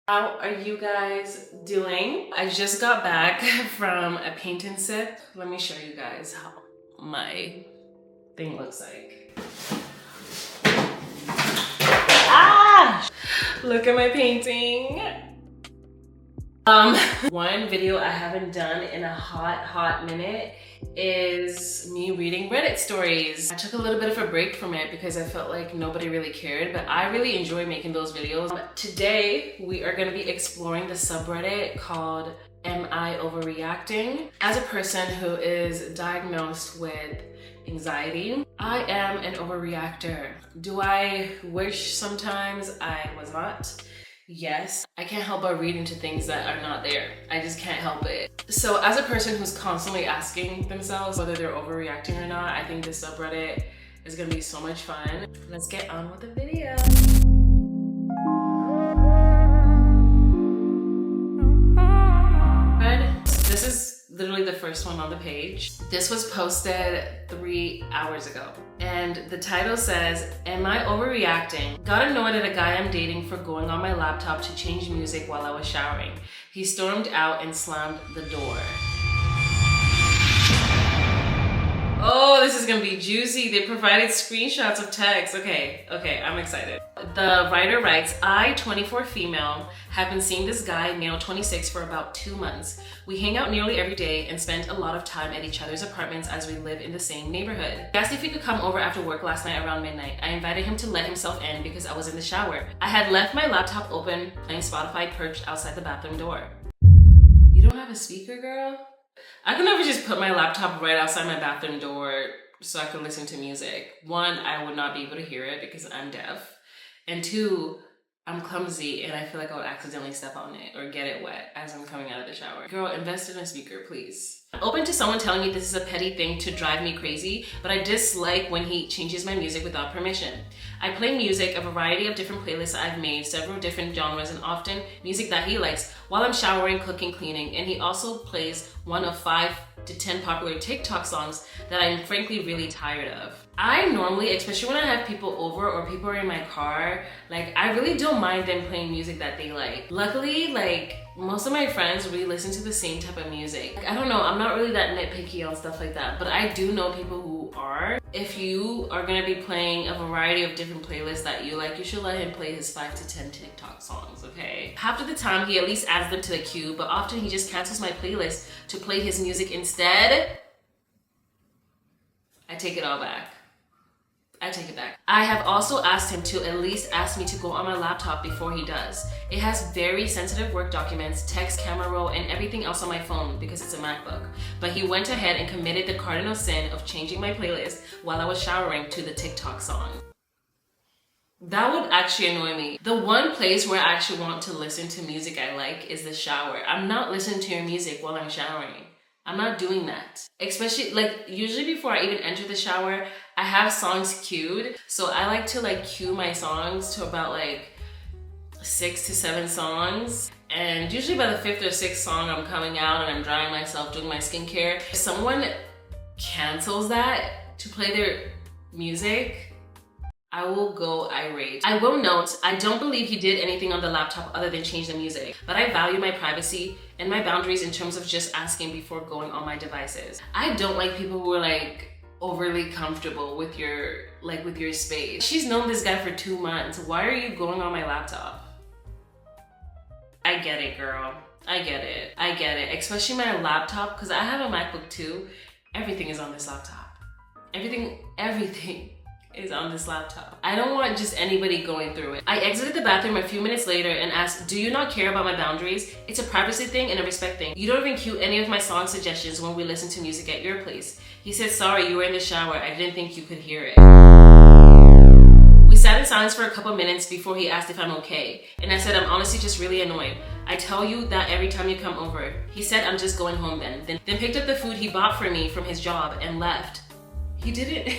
How are you guys doing? I just got back from a paint and sip. Let me show you guys how my thing looks like. Ah! Look at my painting. One video I haven't done in a hot minute is me reading Reddit stories. I took a little bit of a break from it because I felt like nobody really cared, but I really enjoy making those videos. Today, we are gonna be exploring the subreddit called Am I Overreacting? As a person who is diagnosed with anxiety, I am an overreactor. Do I wish sometimes I was not? Yes, I can't help but read into things that are not there. I just can't help it. So as a person who's constantly asking themselves whether they're overreacting or not, I think this subreddit is gonna be so much fun. Let's get on with the video. This is literally the first one on the page. This was posted 3 hours ago. And the title says, Am I overreacting? Got annoyed at a guy I'm dating for going on my laptop to change music while I was showering. He stormed out and slammed the door. Oh, this is gonna be juicy. They provided screenshots of text. Okay, I'm excited. The writer writes, I, 24 female, have been seeing this guy, male 26, for about 2 months. We hang out nearly every day and spend a lot of time at each other's apartments as we live in the same neighborhood. He asked if he could come over after work last night around midnight. I invited him to let himself in because I was in the shower. I had left my laptop open, playing Spotify perched outside the bathroom door. You don't have a speaker, girl? I could never just put my laptop right outside my bathroom door so I could listen to music. One, I would not be able to hear it because I'm deaf. And two, I'm clumsy and I feel like I would accidentally step on it or get it wet as I'm coming out of the shower. Girl, invest in a speaker, please. I'm open to someone telling me this is a petty thing to drive me crazy, but I dislike when he changes my music without permission. I play music, a variety of different playlists I've made, several different genres, and often music that he likes while I'm showering, cooking, cleaning, and he also plays one of 5 to 10 popular TikTok songs that I'm frankly really tired of. I normally, especially when I have people over or people are in my car, I really don't mind them playing music that they like. Luckily, most of my friends really listen to the same type of music. I don't know, I'm not really that nitpicky on stuff like that, but I do know people who are. If you are gonna be playing a variety of different playlists that you like, you should let him play his 5 to 10 TikTok songs, okay? Half of the time, he at least adds them to the queue, but often he just cancels my playlist to play his music instead. I take it all back. I take it back. I have also asked him to at least ask me to go on my laptop before he does. It has very sensitive work documents, text, camera roll, and everything else on my phone because it's a MacBook. But he went ahead and committed the cardinal sin of changing my playlist while I was showering to the TikTok song. That would actually annoy me. The one place where I actually want to listen to music I like is the shower. I'm not listening to your music while I'm showering. I'm not doing that. Especially, usually before I even enter the shower, I have songs queued. So I like to queue my songs to about 6 to 7 songs. And usually by the 5th or 6th song, I'm coming out and I'm drying myself, doing my skincare. If someone cancels that to play their music, I will go irate. I will note, I don't believe he did anything on the laptop other than change the music, but I value my privacy and my boundaries in terms of just asking before going on my devices. I don't like people who are overly comfortable with your space. She's known this guy for 2 months. Why are you going on my laptop? I get it, girl. I get it. Especially my laptop, because I have a MacBook too. Everything is on this laptop. Everything is on this laptop. I don't want just anybody going through it. I exited the bathroom a few minutes later and asked, do you not care about my boundaries? It's a privacy thing and a respect thing. You don't even cue any of my song suggestions when we listen to music at your place. He said, sorry, you were in the shower. I didn't think you could hear it. We sat in silence for a couple minutes before he asked if I'm okay. And I said, I'm honestly just really annoyed. I tell you that every time you come over. He said, I'm just going home then. Then picked up the food he bought for me from his job and left. He didn't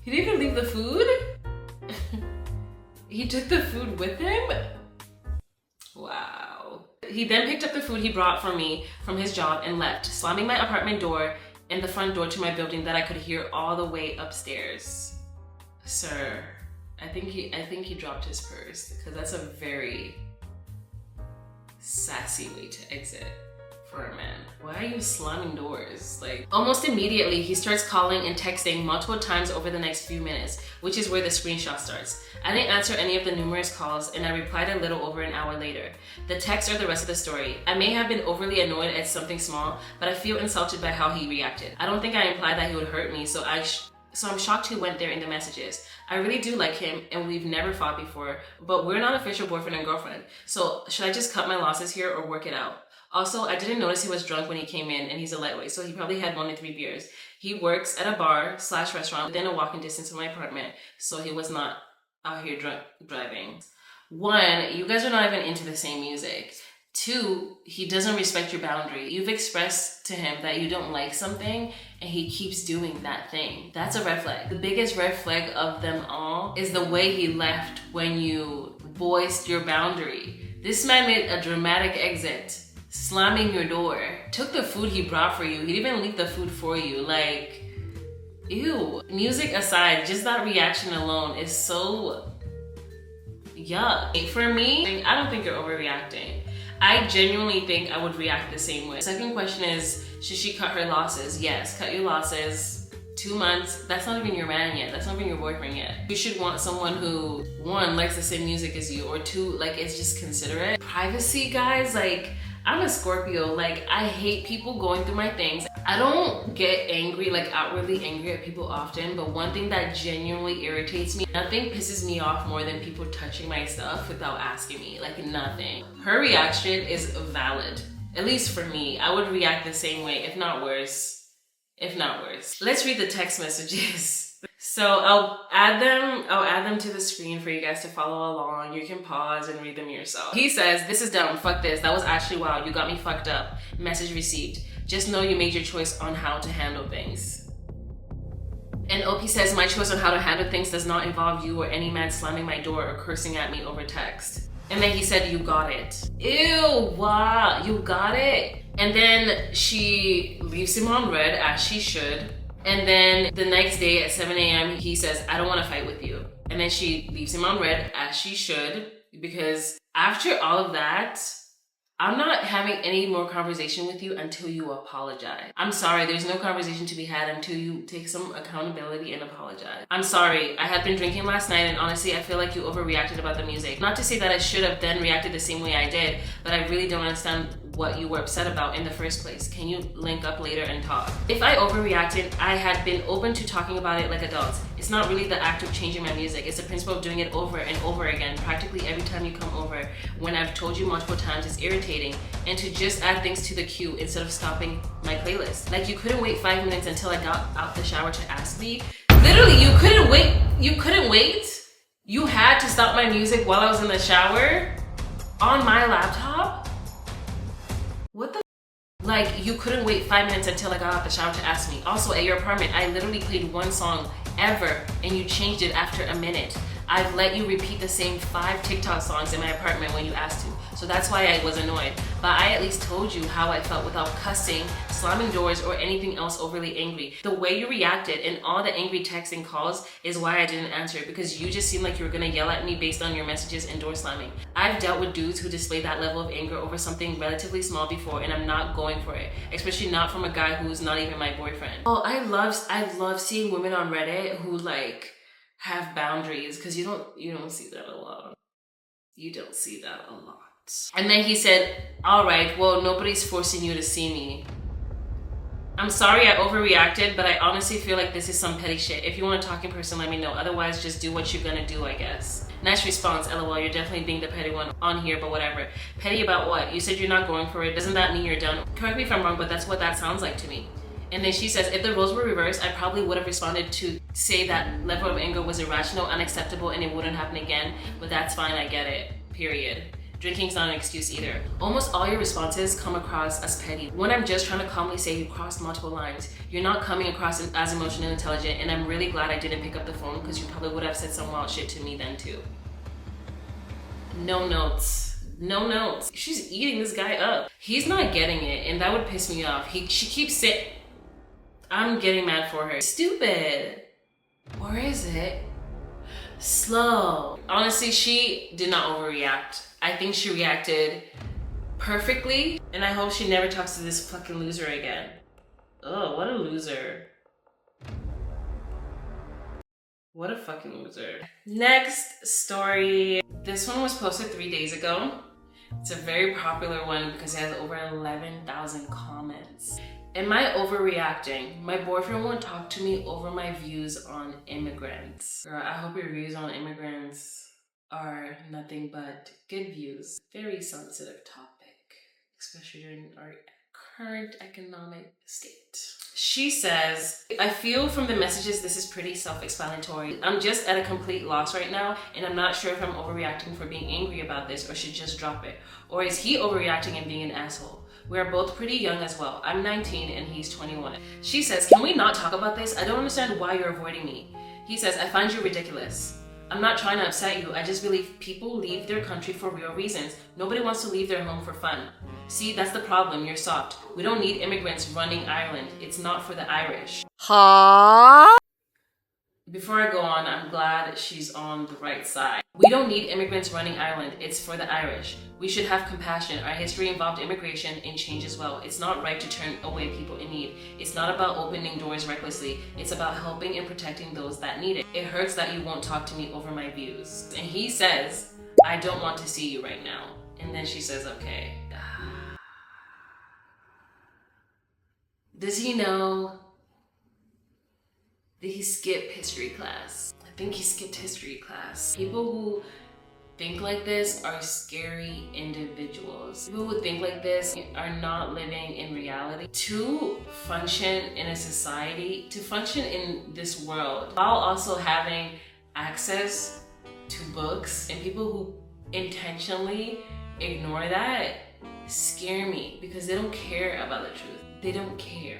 even leave the food? He took the food with him? Wow. He then picked up the food he brought for me from his job and left, slamming my apartment door and the front door to my building that I could hear all the way upstairs. Sir, I think he dropped his purse, because that's a very sassy way to exit for a man. Why are you slamming doors? Like, almost immediately, he starts calling and texting multiple times over the next few minutes, which is where the screenshot starts. I didn't answer any of the numerous calls, and I replied a little over an hour later. The texts are the rest of the story. I may have been overly annoyed at something small, but I feel insulted by how he reacted. I don't think I implied that he would hurt me, so I'm shocked he went there in the messages. I really do like him, and we've never fought before, but we're not official boyfriend and girlfriend. So should I just cut my losses here or work it out? Also, I didn't notice he was drunk when he came in, and he's a lightweight, so he probably had 1 to 3 beers. He works at a bar/restaurant within a walking distance of my apartment, so he was not out here driving. 1, you guys are not even into the same music. 2, he doesn't respect your boundary. You've expressed to him that you don't like something, and he keeps doing that thing. That's a red flag. The biggest red flag of them all is the way he left when you voiced your boundary. This man made a dramatic exit, slamming your door. Took the food he brought for you. He'd even leave the food for you. Like, ew. Music aside, just that reaction alone is so yuck. For me, I don't think you're overreacting. I genuinely think I would react the same way. Second question is, should she cut her losses? Yes, cut your losses. 2 months, that's not even your man yet. That's not even your boyfriend yet. You should want someone who, 1, likes the same music as you, or 2, like, is just considerate. Privacy, guys, like, I'm a Scorpio. Like, I hate people going through my things. I don't get angry, like outwardly angry at people often, but one thing that genuinely irritates me, nothing pisses me off more than people touching my stuff without asking me, like nothing. Her reaction is valid, at least for me. I would react the same way, if not worse. Let's read the text messages. So I'll add them to the screen for you guys to follow along. You can pause and read them yourself. He says, "This is dumb, fuck this. That was actually wild. You got me fucked up. Message received. Just know you made your choice on how to handle things." And OP says, "My choice on how to handle things does not involve you or any man slamming my door or cursing at me over text." And then he said, "You got it." Ew, wow, you got it. And then she leaves him on red, as she should. And then the next day at 7 a.m., he says, "I don't want to fight with you." And then she leaves him on red, as she should, because after all of that, I'm not having any more conversation with you until you apologize. I'm sorry, there's no conversation to be had until you take some accountability and apologize. I'm sorry, I had been drinking last night, and honestly, I feel like you overreacted about the music. Not to say that I should have then reacted the same way I did, but I really don't understand what you were upset about in the first place. Can you link up later and talk? If I overreacted, I had been open to talking about it like adults. It's not really the act of changing my music. It's the principle of doing it over and over again, practically every time you come over, when I've told you multiple times it's irritating, and to just add things to the queue instead of stopping my playlist. Like, you couldn't wait 5 minutes until I got out the shower to ask me. Literally, you couldn't wait. You had to stop my music while I was in the shower on my laptop. What the? Like, you couldn't wait 5 minutes until I got out the shower to ask me. Also, at your apartment, I literally played 1 song ever, and you changed it after a minute. I've let you repeat the same 5 TikTok songs in my apartment when you asked to. So that's why I was annoyed. But I at least told you how I felt without cussing, slamming doors, or anything else overly angry. The way you reacted and all the angry texts and calls is why I didn't answer, because you just seemed like you were gonna yell at me based on your messages and door slamming. I've dealt with dudes who display that level of anger over something relatively small before, and I'm not going for it. Especially not from a guy who's not even my boyfriend. Oh, I love seeing women on Reddit who like have boundaries, because you don't see that a lot. You don't see that a lot. And then he said, "All right, well, nobody's forcing you to see me." I'm sorry I overreacted, but I honestly feel like this is some petty shit. If you want to talk in person, let me know. Otherwise, just do what you're gonna do, I guess. Nice response, LOL. You're definitely being the petty one on here, but whatever. Petty about what? You said you're not going for it. Doesn't that mean you're done? Correct me if I'm wrong, but that's what that sounds like to me. And then she says, "If the roles were reversed, I probably would have responded to say that level of anger was irrational, unacceptable, and it wouldn't happen again. But that's fine, I get it. Period. Drinking's not an excuse either." Almost all your responses come across as petty. When I'm just trying to calmly say you crossed multiple lines, you're not coming across as emotionally intelligent, and I'm really glad I didn't pick up the phone, because you probably would have said some wild shit to me then too. No notes. No notes. She's eating this guy up. He's not getting it, and that would piss me off. She keeps saying, I'm getting mad for her. Stupid. Or is it? Slow. Honestly, she did not overreact. I think she reacted perfectly, and I hope she never talks to this fucking loser again. Oh, what a loser. What a fucking loser. Next story. This one was posted 3 days ago. It's a very popular one because it has over 11,000 comments. Am I overreacting? My boyfriend won't talk to me over my views on immigrants. Girl, I hope your views on immigrants are nothing but good views. Very sensitive topic, especially during our current economic state. She says, I feel from the messages this is pretty self-explanatory. I'm just at a complete loss right now, and I'm not sure if I'm overreacting for being angry about this or should just drop it. Or is he overreacting and being an asshole? We are both pretty young as well. I'm 19 and he's 21. She says, can we not talk about this? I don't understand why you're avoiding me. He says, I find you ridiculous. I'm not trying to upset you. I just believe people leave their country for real reasons. Nobody wants to leave their home for fun. See, that's the problem. You're soft. We don't need immigrants running Ireland. It's not for the Irish. Huh? Before I go on, I'm glad she's on the right side. We don't need immigrants running Ireland. It's for the Irish. We should have compassion. Our history involved immigration and change as well. It's not right to turn away people in need. It's not about opening doors recklessly. It's about helping and protecting those that need it. It hurts that you won't talk to me over my views. And he says, I don't want to see you right now. And then she says, okay. Does he know? Did he skip history class? I think he skipped history class. People who think like this are scary individuals. People who think like this are not living in reality. To function in a society, to function in this world, while also having access to books, and people who intentionally ignore that scare me because they don't care about the truth. They don't care.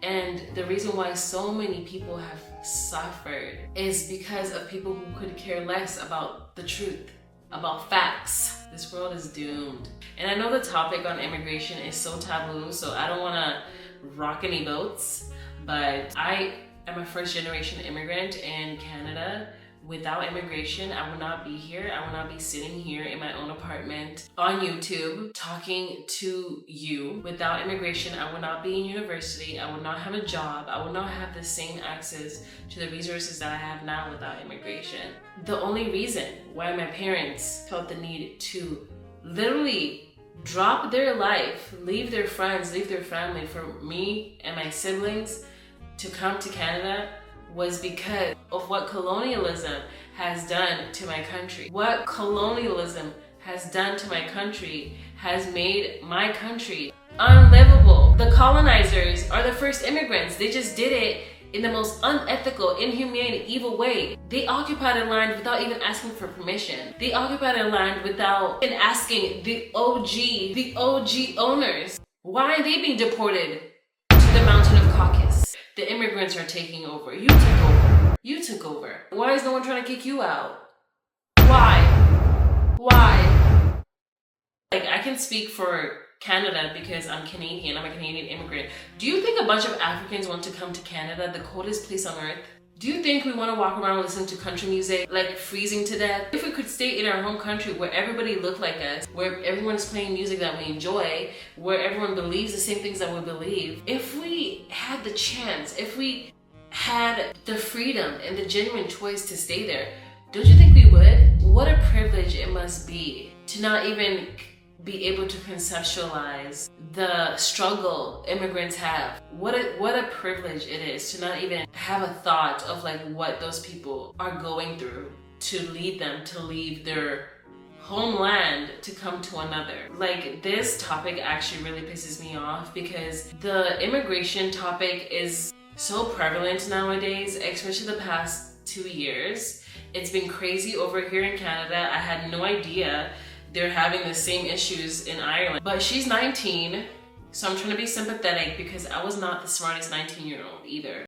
And the reason why so many people have suffered is because of people who could care less about the truth, about facts. This world is doomed. And I know the topic on immigration is so taboo, so I don't want to rock any boats, but I am a first-generation immigrant in Canada. Without immigration, I would not be here. I would not be sitting here in my own apartment on YouTube talking to you. Without immigration, I would not be in university. I would not have a job. I would not have the same access to the resources that I have now without immigration. The only reason why my parents felt the need to literally drop their life, leave their friends, leave their family for me and my siblings to come to Canada was because of what colonialism has done to my country. What colonialism has done to my country has made my country unlivable. The colonizers are the first immigrants. They just did it in the most unethical, inhumane, evil way. They occupied a land without even asking for permission. They occupied a land without even asking the OG owners. Why are they being deported to the mountain of Caucasus? The immigrants are taking over. You took over. You took over. Why is no one trying to kick you out? Why? Why? Like, I can speak for Canada because I'm Canadian. I'm a Canadian immigrant. Do you think a bunch of Africans want to come to Canada, the coldest place on earth? Do you think we want to walk around listening to country music, like freezing to death? If we could stay in our home country where everybody looked like us, where everyone's playing music that we enjoy, where everyone believes the same things that we believe, if we had the chance, if we had the freedom and the genuine choice to stay there, don't you think we would? What a privilege it must be to not even be able to conceptualize the struggle immigrants have. What a privilege it is to not even have a thought of like what those people are going through to lead them to leave their homeland to come to another. Like, this topic actually really pisses me off because the immigration topic is so prevalent nowadays, especially the past 2 years. It's been crazy over here in Canada. I had no idea they're having the same issues in Ireland. But she's 19, so I'm trying to be sympathetic because I was not the smartest 19-year-old either.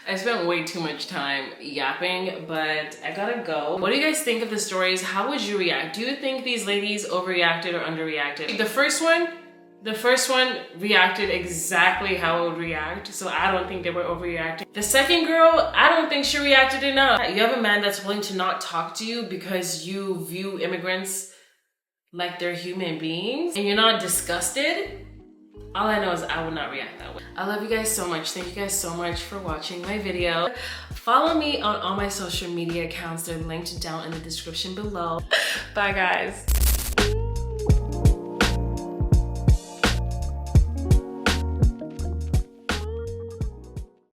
I spent way too much time yapping, but I gotta go. What do you guys think of the stories? How would you react? Do you think these ladies overreacted or underreacted? The first one reacted exactly how I would react, so I don't think they were overreacting. The second girl, I don't think she reacted enough. You have a man that's willing to not talk to you because you view immigrants like they're human beings and you're not disgusted, all I know is I would not react that way. I love you guys so much. Thank you guys so much for watching my video. Follow me on all my social media accounts. They're linked down in the description below. Bye guys.